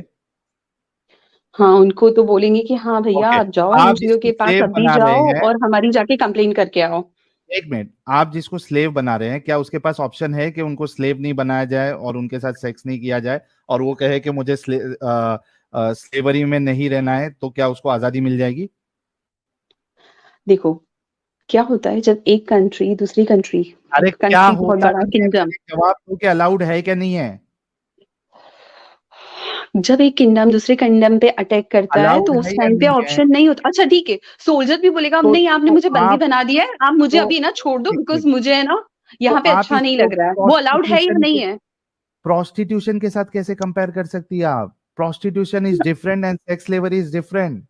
Speaker 2: हाँ, उनको तो बोलेंगे कि हाँ भैया
Speaker 1: ओके,
Speaker 2: आप जाओ
Speaker 1: आप
Speaker 2: एनजीओ
Speaker 1: जिसको
Speaker 2: के पास
Speaker 1: स्लेव
Speaker 2: अभी
Speaker 1: बना रहे
Speaker 2: जाओ
Speaker 1: हैं,
Speaker 2: और हमारी जाके कंप्लेन करके आओ।
Speaker 1: एक मिनट, आप जिसको स्लेव बना रहे हैं, क्या उसके पास ऑप्शन है कि उनको स्लेव नहीं बनाया जाए और उनके साथ सेक्स नहीं किया जाए और वो कहे कि मुझे स्लेवरी में नहीं रहना है, तो क्या उसको आजादी मिल जाएगी?
Speaker 2: देखो, क्या होता है जब एक कंट्री दूसरी कंट्री,
Speaker 1: अरे क्या
Speaker 2: कंट्री बहुत
Speaker 1: होता
Speaker 2: बड़ा
Speaker 1: नहीं है,
Speaker 2: किंगडम,
Speaker 1: मुझे जवाब दो कि अलाउड है क्या नहीं है?
Speaker 2: जब एक किंगडम दूसरे किंगडम पे अटैक करता है तो
Speaker 1: अलाउड है
Speaker 2: उस
Speaker 1: या
Speaker 2: टाइम पे
Speaker 1: नहीं है?
Speaker 2: ऑप्शन नहीं होता। अच्छा ठीक है, सोल्जर भी बोलेगा नहीं आपने
Speaker 1: तो
Speaker 2: मुझे बंदी
Speaker 1: आप
Speaker 2: बना दिया है, आप मुझे
Speaker 1: तो
Speaker 2: अभी ना छोड़ दो
Speaker 1: एक
Speaker 2: बिकॉज
Speaker 1: मिनट,
Speaker 2: मुझे है ना
Speaker 1: तो
Speaker 2: यहाँ पे
Speaker 1: आप
Speaker 2: अच्छा नहीं
Speaker 1: इसको
Speaker 2: लग रहा है। वो अलाउड है या नहीं है?
Speaker 1: प्रोस्टिट्यूशन के साथ कैसे कंपेयर कर सकती है आप? Prostitution is different and sex slavery is different.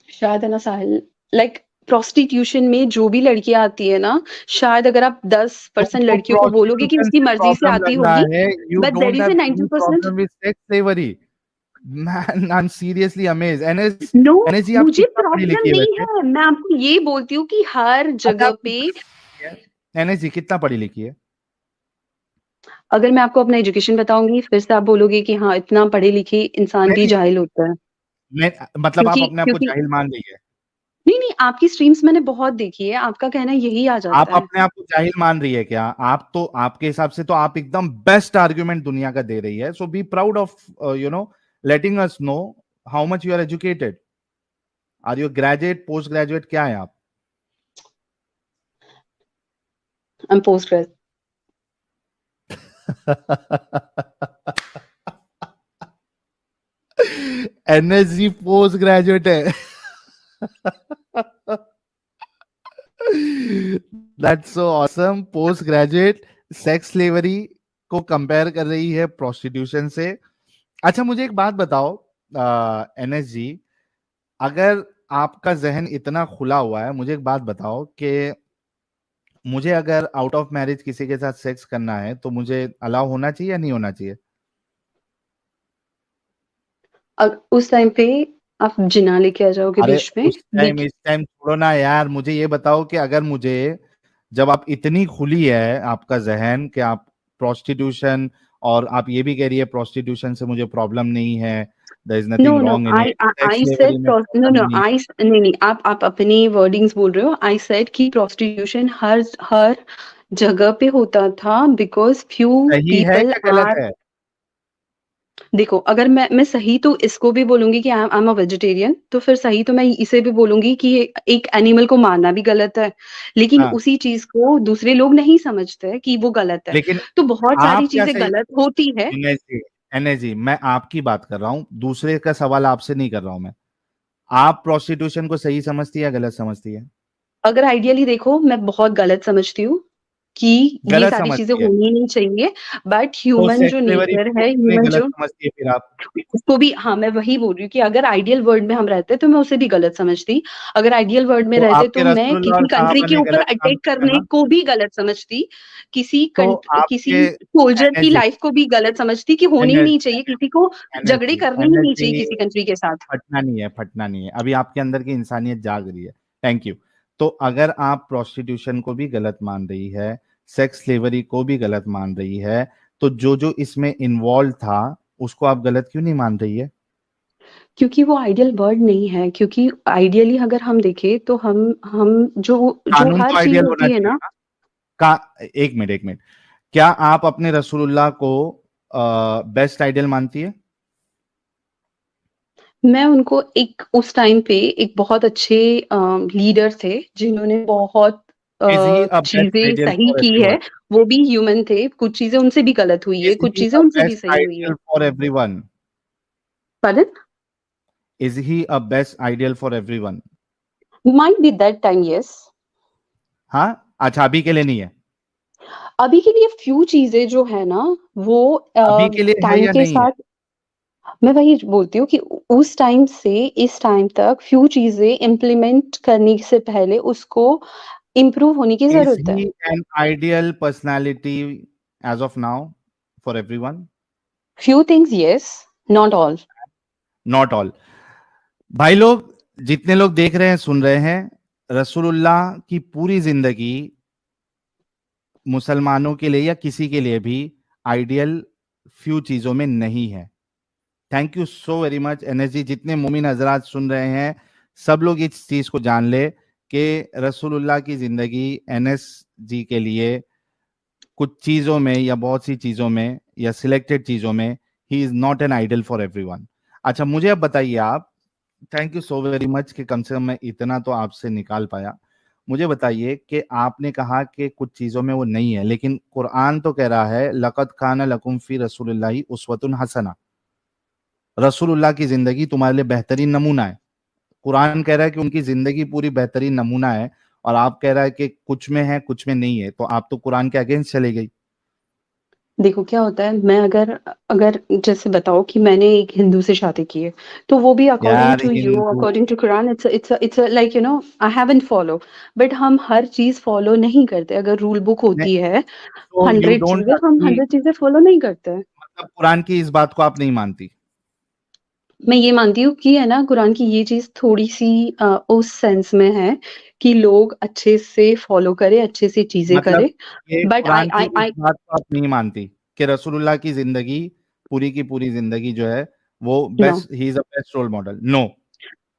Speaker 2: शायद है ना साहिल, लाइक प्रोस्टिट्यूशन में जो भी लड़कियां आती है ना, शायद अगर आप 10%
Speaker 1: तुमको
Speaker 2: लड़कियों को बोलोगे कि
Speaker 1: प्रोस्टिट्यूशन
Speaker 2: उसकी
Speaker 1: से
Speaker 2: मर्जी से
Speaker 1: प्रॉब्लम
Speaker 2: आती
Speaker 1: लग रहा
Speaker 2: होगी,
Speaker 1: है, you
Speaker 2: but there
Speaker 1: don't
Speaker 2: is a
Speaker 1: have any
Speaker 2: 90%।
Speaker 1: Problem with sex slavery. Man, I am seriously amazed. NS,
Speaker 2: no,
Speaker 1: NS ji, आप
Speaker 2: मुझे
Speaker 1: कितना पढ़ी
Speaker 2: प्रॉब्लम
Speaker 1: लिखी है
Speaker 2: नहीं
Speaker 1: वैसे?
Speaker 2: है, मैं आपको ये बोलती हूँ कि हर
Speaker 1: अच्छा,
Speaker 2: जगह
Speaker 1: आप
Speaker 2: पे,
Speaker 1: कितना पढ़ी लिखी है? एनएस जी कितना पढ़ी लिखी है?
Speaker 2: अगर मैं आपको अपना एजुकेशन बताऊंगी फिर से आप बोलोगे कि हाँ इतना पढ़े लिखे इंसान भी
Speaker 1: नहीं,
Speaker 2: जाहिल होता है।
Speaker 1: मैं मतलब आप
Speaker 2: क्योंकि
Speaker 1: अपने आप को
Speaker 2: क्योंकि
Speaker 1: जाहिल मान रही है?
Speaker 2: नहीं नहीं, आपकी स्ट्रीम्स मैंने बहुत देखी है, आपका कहना यही आ
Speaker 1: आप
Speaker 2: जाता है।
Speaker 1: अपने आप को जाहिल मान रही है क्या? आप तो, आपके हिसाब से तो आप एकदम बेस्ट आर्ग्यूमेंट दुनिया का दे रही है। So be proud of you know letting us know how much you are educated. Are you graduate, post graduate, क्या है आप?
Speaker 2: I am post grad.
Speaker 1: NSG post graduate है। That's so awesome. Post graduate sex slavery को कंपेयर कर रही है प्रोस्टिट्यूशन से। अच्छा, मुझे एक बात बताओ एनएस जी, अगर आपका जहन इतना खुला हुआ है, मुझे एक बात बताओ कि मुझे अगर आउट ऑफ मैरिज किसी के साथ सेक्स करना है तो मुझे अलाउ होना चाहिए या नहीं होना चाहिए?
Speaker 2: उस टाइम पे आप जिना लेके आ जाओगे
Speaker 1: अरे
Speaker 2: बीच में,
Speaker 1: उस टाइम
Speaker 2: देखिए।
Speaker 1: इस टाइम छोड़ो ना यार, मुझे ये बताओ कि अगर मुझे, जब आप इतनी खुली है आपका जहन कि आप प्रोस्टिट्यूशन, और आप ये भी कह रही है प्रोस्टिट्यूशन से मुझे प्रॉब्लम नहीं है, there is
Speaker 2: no
Speaker 1: nothing
Speaker 2: no,
Speaker 1: wrong in
Speaker 2: I
Speaker 1: it, sex
Speaker 2: I
Speaker 1: slavery
Speaker 2: said
Speaker 1: में
Speaker 2: नो
Speaker 1: प्रॉब्लम
Speaker 2: नो,
Speaker 1: नहीं
Speaker 2: आई नहीं नहीं, आप अपनी वर्डिंग्स बोल रहे हो। आई सेड कि प्रोस्टिट्यूशन हर हर जगह पे होता था बिकॉज फ्यू
Speaker 1: है। सही है
Speaker 2: पीपल
Speaker 1: क्या गलत
Speaker 2: आर।
Speaker 1: है?
Speaker 2: देखो, अगर मैं सही तो इसको भी बोलूंगी कि आई एम अ वेजिटेरियन, तो फिर सही तो मैं इसे भी बोलूंगी कि एक एनिमल को मारना भी गलत है, लेकिन
Speaker 1: हाँ,
Speaker 2: उसी चीज को दूसरे लोग नहीं समझते कि वो गलत है।
Speaker 1: लेकिन
Speaker 2: तो बहुत सारी
Speaker 1: आप क्या
Speaker 2: चीजें
Speaker 1: सही,
Speaker 2: गलत होती है।
Speaker 1: एनएसजी, एनएसजी, मैं आपकी बात कर रहा हूं, दूसरे का सवाल आपसे नहीं कर रहा हूं मैं। आप प्रोस्टिट्यूशन को सही समझती है या गलत समझती है?
Speaker 2: अगर आइडियली देखो, मैं बहुत गलत समझती हूँ कि ये
Speaker 1: गलत
Speaker 2: सारी चीजें
Speaker 1: समझती है,
Speaker 2: होनी नहीं चाहिए, बट
Speaker 1: तो
Speaker 2: ह्यूमन
Speaker 1: सेक्स
Speaker 2: जो
Speaker 1: स्लेवरी
Speaker 2: नेचर
Speaker 1: को
Speaker 2: है,
Speaker 1: क्यों नहीं
Speaker 2: ह्यूमन
Speaker 1: गलत
Speaker 2: जो
Speaker 1: समझती है फिर आप?
Speaker 2: उसको भी, हाँ मैं वही बोल रही हूँ कि अगर आइडियल वर्ल्ड में हम रहते तो मैं उसे भी गलत समझती। अगर आइडियल वर्ल्ड में
Speaker 1: तो
Speaker 2: रहते
Speaker 1: आपके
Speaker 2: तो मैं
Speaker 1: रसूलुल्लाह और
Speaker 2: किसी कंट्री
Speaker 1: साहबा
Speaker 2: के
Speaker 1: ने
Speaker 2: ऊपर
Speaker 1: गलत काम
Speaker 2: अटैक
Speaker 1: किया
Speaker 2: करने
Speaker 1: ना?
Speaker 2: को भी गलत समझती,
Speaker 1: तो
Speaker 2: किसी
Speaker 1: आपके
Speaker 2: सोल्जर की
Speaker 1: एनएसजी,
Speaker 2: लाइफ को भी गलत समझती कि होनी ही नहीं
Speaker 1: एनएसजी,
Speaker 2: चाहिए, किसी को झगड़े
Speaker 1: एनएसजी,
Speaker 2: करने ही नहीं
Speaker 1: एनएसजी,
Speaker 2: चाहिए किसी कंट्री के साथ।
Speaker 1: फटना नहीं है, फटना नहीं है, अभी आपके अंदर की इंसानियत जाग रही है। Thank you. तो अगर आप प्रोस्टिट्यूशन को भी गलत मान रही है, सेक्स स्लेवरी को भी गलत मान रही है, तो जो जो इसमें इन्वॉल्व था उसको आप गलत क्यों नहीं मान रही है?
Speaker 2: क्योंकि वो आइडियल वर्ड नहीं है, क्योंकि आइडियली अगर हम देखें तो हम जो जो
Speaker 1: कानून
Speaker 2: हर
Speaker 1: तो
Speaker 2: चीज
Speaker 1: आइडियल होना
Speaker 2: होती है
Speaker 1: चाहिए
Speaker 2: ना।
Speaker 1: ना? एक मिनट, एक मिनट, क्या आप अपने रसूलुल्लाह को बेस्ट आइडियल मानती है?
Speaker 2: मैं उनको एक उस टाइम पे एक बहुत अच्छे लीडर थे जिन्होंने बहुत
Speaker 1: इज ही अ बेस्ट
Speaker 2: चीजें
Speaker 1: आइडियल
Speaker 2: सही
Speaker 1: फॉर
Speaker 2: की
Speaker 1: एवरीवन?
Speaker 2: है। वो भी ह्यूमन थे, कुछ चीजें उनसे भी गलत हुई है,
Speaker 1: इज
Speaker 2: कुछ
Speaker 1: ही
Speaker 2: चीजें
Speaker 1: अ
Speaker 2: उनसे भी
Speaker 1: बेस्ट
Speaker 2: सही हुई है।
Speaker 1: Ideal for everyone?
Speaker 2: Pardon?
Speaker 1: Is he a best ideal for everyone?
Speaker 2: Might be that time, yes.
Speaker 1: हाँ, अच्छा, अभी के लिए नहीं है?
Speaker 2: अभी के लिए फ्यू चीजें जो है ना वो
Speaker 1: अभी के लिए है
Speaker 2: टाइम
Speaker 1: या
Speaker 2: के
Speaker 1: नहीं है?
Speaker 2: साथ, मैं वही बोलती हूँ कि उस टाइम से इस टाइम तक फ्यू चीज़ें इम्प्लीमेंट करने से पहले उसको इम्प्रूव होने की
Speaker 1: Is
Speaker 2: ज़रूरत है।
Speaker 1: he an ideal personality as of now for everyone?
Speaker 2: Few things yes, not all.
Speaker 1: Not all. भाई लोग, जितने लोग देख रहे हैं, सुन रहे हैं, रसूलुल्लाह की पूरी जिंदगी मुसलमानों के लिए या किसी के लिए भी आइडियल फ्यू चीजों में नहीं है। Thank you so very much NSG. जितने मोमिन हजरात सुन रहे हैं, सब लोग इस चीज को जान ले कि रसूलुल्लाह की जिंदगी एनएस जी के लिए कुछ चीजों में या बहुत सी चीजों में या सिलेक्टेड चीजों में ही is not an idol for everyone. अच्छा, मुझे अब बताइए आप, thank you so very much कि कम से कम मैं इतना तो आपसे निकाल पाया। मुझे बताइए कि आपने कहा कि कुछ चीजों में वो नहीं है, लेकिन कुरान तो कह रहा है लक़द काना लकुम फी रसूलिल्लाहि उस्वतुन हसना। रसूलुल्लाह की जिंदगी तुम्हारे लिए बेहतरीन नमूना है। कुरान कह रहा है कि उनकी जिंदगी पूरी बेहतरीन नमूना है, और आप कह रहा है कि कुछ में है कुछ में नहीं है, तो आप तो कुरान के अगेंस्ट चले गई।
Speaker 2: देखो क्या होता है, मैं अगर अगर जैसे बताओ कि मैंने एक हिंदू से शादी की है, तो वो भी अकॉर्डिंग
Speaker 1: यार
Speaker 2: to you,
Speaker 1: Hindu
Speaker 2: according to Quran, it's like you know I haven't follow. But हम हर चीज फॉलो नहीं करते। अगर रूल बुक
Speaker 1: ने,
Speaker 2: होती है
Speaker 1: तो यू
Speaker 2: 100
Speaker 1: डोंट
Speaker 2: चीजें, हम
Speaker 1: अग्री,
Speaker 2: 100 चीजें फॉलो नहीं करते।
Speaker 1: मतलब कुरान की इस बात को आप नहीं मानती?
Speaker 2: मैं ये मानती हूँ कि है ना, कुरान की ये चीज थोड़ी सी उस सेंस में है कि लोग अच्छे से फॉलो करें, अच्छे से चीजें
Speaker 1: मतलब
Speaker 2: करें।
Speaker 1: ये
Speaker 2: बट आई
Speaker 1: कुरान की
Speaker 2: आई
Speaker 1: इस
Speaker 2: आई
Speaker 1: बात को आप नहीं मानती कि रसूलुल्लाह की जिंदगी, पूरी की पूरी जिंदगी जो है वो
Speaker 2: no,
Speaker 1: best, he is a best role model? No.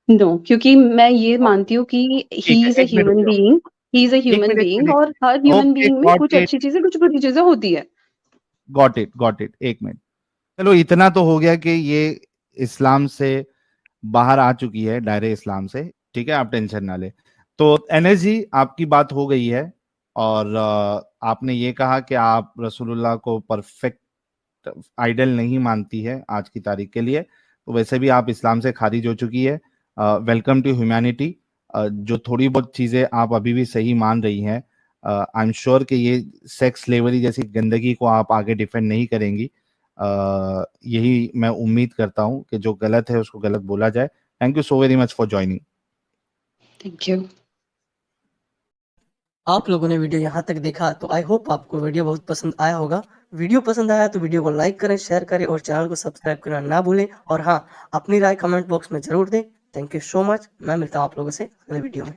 Speaker 2: No, क्योंकि मैं ये मानती हूँ कि ही
Speaker 1: ठीक है,
Speaker 2: इज अ
Speaker 1: एक मिनट
Speaker 2: ह्यूमन
Speaker 1: रुक
Speaker 2: बीइंग। ही इज अ
Speaker 1: जाओ,
Speaker 2: ह्यूमन बीइंग,
Speaker 1: एक
Speaker 2: और हर
Speaker 1: मिनट,
Speaker 2: ह्यूमन
Speaker 1: ओके,
Speaker 2: बीइंग में
Speaker 1: गॉट
Speaker 2: कुछ
Speaker 1: इट,
Speaker 2: अच्छी चीजें, कुछ बुरी चीजें होती है।
Speaker 1: गॉट इट, एक मिनट। चलो, इतना तो हो गया कि ये इस्लाम से बाहर आ चुकी है, दायरे इस्लाम से। ठीक है, आप टेंशन ना ले। तो एनएस जी, आपकी बात हो गई है, और आपने ये कहा कि आप रसूलुल्लाह को परफेक्ट आइडल नहीं मानती है आज की तारीख के लिए, तो वैसे भी आप इस्लाम से खारिज हो चुकी है। Welcome to humanity. जो थोड़ी बहुत चीज़ें आप अभी भी सही मान रही हैं, आई एम श्योर कि ये सेक्स स्लेवरी जैसी गंदगी को आप आगे डिफेंड नहीं करेंगी। यही मैं उम्मीद करता हूँ कि जो गलत है उसको गलत बोला जाए। Thank you so very much for joining.
Speaker 2: Thank you.
Speaker 3: आप लोगों ने वीडियो यहाँ तक देखा तो आई होप आपको वीडियो बहुत पसंद आया होगा। वीडियो पसंद आया तो वीडियो को लाइक करें, शेयर करें और चैनल को सब्सक्राइब करना ना भूलें। और हाँ, अपनी राय कमेंट बॉक्स में जरूर दें। Thank you so much. मैं मिलता हूँ आप लोगों से अगले वीडियो में।